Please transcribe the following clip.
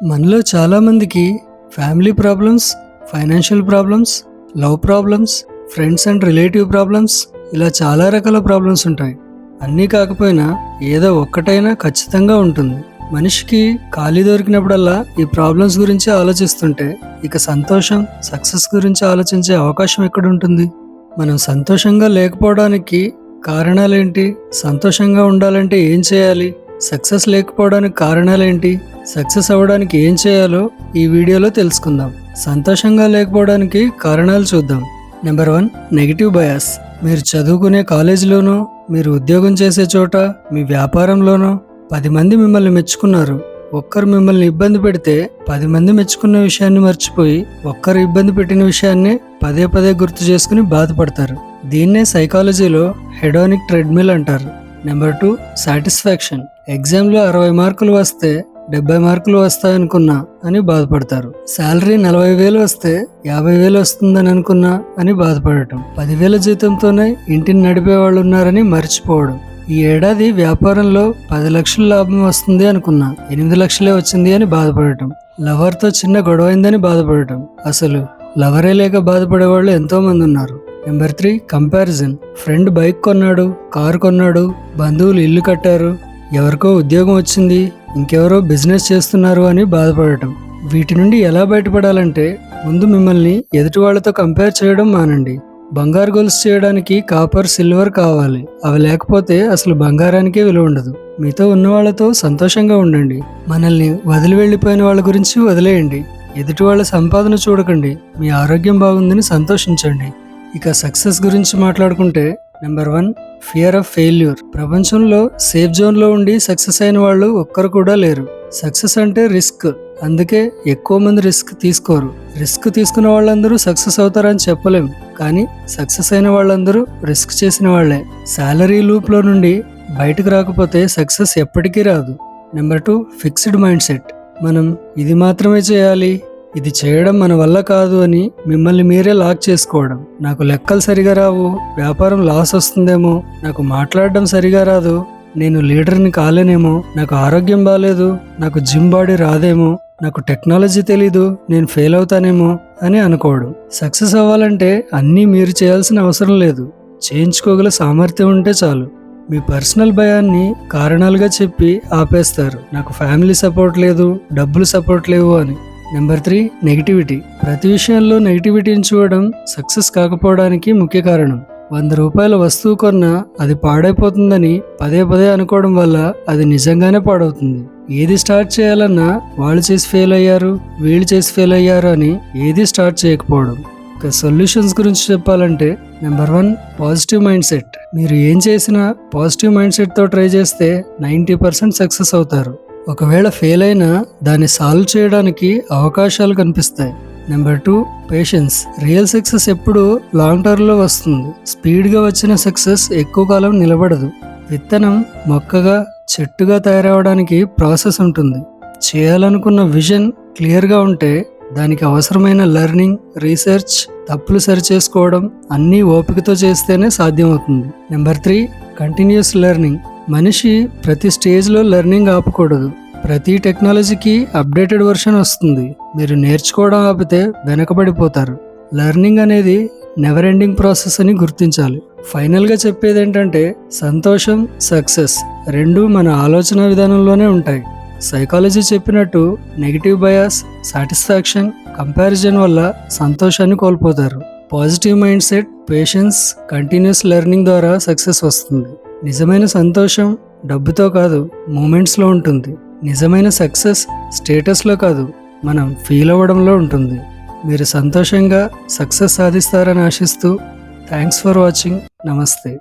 మనలో చాలామందికి family problems, financial problems, love problems, friends and relative problems ఇలా చాలా రకాల ప్రాబ్లమ్స్ ఉంటాయి. అన్నీ కాకపోయినా ఏదో ఒక్కటైనా ఖచ్చితంగా ఉంటుంది. మనిషికి ఖాళీ దొరికినప్పుడల్లా ఈ ప్రాబ్లమ్స్ గురించి ఆలోచిస్తుంటే ఇక సంతోషం, సక్సెస్ గురించి ఆలోచించే అవకాశం ఎక్కడుంటుంది? మనం సంతోషంగా లేకపోవడానికి కారణాలేంటి? సంతోషంగా ఉండాలంటే ఏం చేయాలి? సక్సెస్ లేకపోవడానికి కారణాలేంటి? సక్సెస్ అవ్వడానికి ఏం చేయాలో ఈ వీడియోలో తెలుసుకుందాం. సంతోషంగా లేకపోవడానికి కారణాలు చూద్దాం. Number 1, negative bias. మీరు చదువుకునే కాలేజీలోనో, మీరు ఉద్యోగం చేసే చోట, మీ వ్యాపారంలోనో 10 మంది మిమ్మల్ని మెచ్చుకున్నారు. ఒక్కరు మిమ్మల్ని ఇబ్బంది పెడితే 10 మంది మెచ్చుకున్న విషయాన్ని మర్చిపోయి ఒక్కరు ఇబ్బంది పెట్టిన విషయాన్నే పదే పదే గుర్తు చేసుకుని బాధపడతారు. దీన్నే సైకాలజీలో హెడోనిక్ ట్రెడ్మిల్ అంటారు. Number 2, satisfaction. ఎగ్జామ్లో 60 మార్కులు వస్తే 70 మార్కులు వస్తాయనుకున్నా అని బాధపడతారు. శాలరీ 40,000 వస్తే 50,000 వస్తుందని అనుకున్నా అని బాధపడటం. 10,000 జీతంతోనే ఇంటిని నడిపే వాళ్ళు ఉన్నారని మర్చిపోవడం. ఈ ఏడాది వ్యాపారంలో 10 లక్షల లాభం వస్తుంది అనుకున్నా 8 లక్షలే వచ్చింది అని బాధపడటం. లవర్తో చిన్న గొడవైందని బాధపడటం. అసలు లవరే లేక బాధపడే వాళ్ళు ఎంతో మంది ఉన్నారు. Number 3, comparison. ఫ్రెండ్ బైక్ కొన్నాడు, కారు కొన్నాడు, బంధువులు ఇల్లు కట్టారు, ఎవరికో ఉద్యోగం వచ్చింది, ఇంకెవరో బిజినెస్ చేస్తున్నారు అని బాధపడటం. వీటి నుండి ఎలా బయటపడాలంటే ముందు మిమ్మల్ని ఎదుటి వాళ్ళతో కంపేర్ చేయడం మానండి. బంగారు గొలుసు చేయడానికి కాపర్, సిల్వర్ కావాలి. అవి లేకపోతే అసలు బంగారానికే విలువ ఉండదు. మీతో ఉన్న వాళ్ళతో సంతోషంగా ఉండండి. మనల్ని వదిలి వెళ్ళిపోయిన వాళ్ళ గురించి వదిలేయండి. ఎదుటి వాళ్ళ సంపాదన చూడకండి. మీ ఆరోగ్యం బాగుందని సంతోషించండి. ఇక సక్సెస్ గురించి మాట్లాడుకుంటే నెంబర్ 1, ఫియర్ ఆఫ్ ఫెయిల్యూర్. ప్రపంచంలో సేఫ్ జోన్లో ఉండి సక్సెస్ అయిన వాళ్ళు ఒక్కరు కూడా లేరు. సక్సెస్ అంటే రిస్క్, అందుకే ఎక్కువ మంది రిస్క్ తీసుకోరు. రిస్క్ తీసుకున్న వాళ్ళందరూ సక్సెస్ అవుతారని చెప్పలేం, కానీ సక్సెస్ అయిన వాళ్ళందరూ రిస్క్ చేసిన వాళ్లే. శాలరీ లూప్లో నుండి బయటకు రాకపోతే సక్సెస్ ఎప్పటికీ రాదు. Number 2, fixed mind set. మనం ఇది మాత్రమే చేయాలి, ఇది చేయడం మన వల్ల కాదు అని మిమ్మల్ని మీరే లాక్ చేసుకోవడం. నాకు లెక్కలు సరిగా రావు, వ్యాపారం లాస్ వస్తుందేమో, నాకు మాట్లాడడం సరిగా రాదు, నేను లీడర్ని కాలేనేమో, నాకు ఆరోగ్యం బాగాలేదు, నాకు జిమ్ బాడీ రాదేమో, నాకు టెక్నాలజీ తెలీదు, నేను ఫెయిల్ అవుతానేమో అని అనుకోవడం. సక్సెస్ అవ్వాలంటే అన్నీ మీరు చేయాల్సిన అవసరం లేదు. చేయించుకోగల సామర్థ్యం ఉంటే చాలు. మీ పర్సనల్ భయాన్ని కారణాలుగా చెప్పి ఆపేస్తారు. నాకు ఫ్యామిలీ సపోర్ట్ లేదు, డబ్బులు సపోర్ట్ లేవు అని. Number 3, negativity. ప్రతి విషయంలో నెగిటివిటీని చూడడం సక్సెస్ కాకపోవడానికి ముఖ్య కారణం. 100 రూపాయల వస్తువు కొన్నా అది పాడైపోతుందని పదే పదే అనుకోవడం వల్ల అది నిజంగానే పాడవుతుంది. ఏది స్టార్ట్ చేయాలన్నా వాళ్ళు చేసి ఫెయిల్ అయ్యారు, వీళ్ళు చేసి ఫెయిల్ అయ్యారు అని ఏది స్టార్ట్ చేయకపోవడం. ఇక సొల్యూషన్స్ గురించి చెప్పాలంటే నెంబర్ 1, పాజిటివ్ మైండ్ సెట్. మీరు ఏం చేసినా పాజిటివ్ మైండ్ సెట్తో ట్రై చేస్తే 90% సక్సెస్ అవుతారు. ఒకవేళ ఫెయిల్ అయినా దాన్ని సాల్వ్ చేయడానికి అవకాశాలు కనిపిస్తాయి. Number 2, patience. రియల్ సక్సెస్ ఎప్పుడు లాంగ్ టర్మ్లో వస్తుంది. స్పీడ్గా వచ్చిన సక్సెస్ ఎక్కువ కాలం నిలబడదు. విత్తనం మొక్కగా, చెట్టుగా తయారవడానికి ప్రాసెస్ ఉంటుంది. చేయాలనుకున్న విజన్ క్లియర్గా ఉంటే దానికి అవసరమైన లెర్నింగ్, రీసెర్చ్, తప్పులు సరిచేసుకోవడం అన్నీ ఓపికతో చేస్తేనే సాధ్యమవుతుంది. Number 3, continuous learning. మనిషి ప్రతి స్టేజ్లో లెర్నింగ్ ఆపకూడదు. ప్రతి టెక్నాలజీకి అప్డేటెడ్ వర్షన్ వస్తుంది. మీరు నేర్చుకోవడం ఆపితే వెనకబడిపోతారు. లెర్నింగ్ అనేది నెవర్ ఎండింగ్ ప్రాసెస్ అని గుర్తించాలి. ఫైనల్గా చెప్పేది ఏంటంటే సంతోషం, సక్సెస్ రెండూ మన ఆలోచన విధానంలోనే ఉంటాయి. సైకాలజీ చెప్పినట్టు నెగిటివ్ బయాస్, సాటిస్ఫాక్షన్, కంపారిజన్ వల్ల సంతోషాన్ని కోల్పోతారు. Positive mind set, patience, continuous learning ద్వారా సక్సెస్ వస్తుంది. నిజమైన సంతోషం డబ్బుతో కాదు, మూమెంట్స్లో ఉంటుంది. నిజమైన సక్సెస్ స్టేటస్లో కాదు, మనం ఫీల్ అవ్వడంలో ఉంటుంది. మీరు సంతోషంగా సక్సెస్ సాధిస్తారని ఆశిస్తూ థ్యాంక్స్ ఫర్ వాచింగ్. నమస్తే.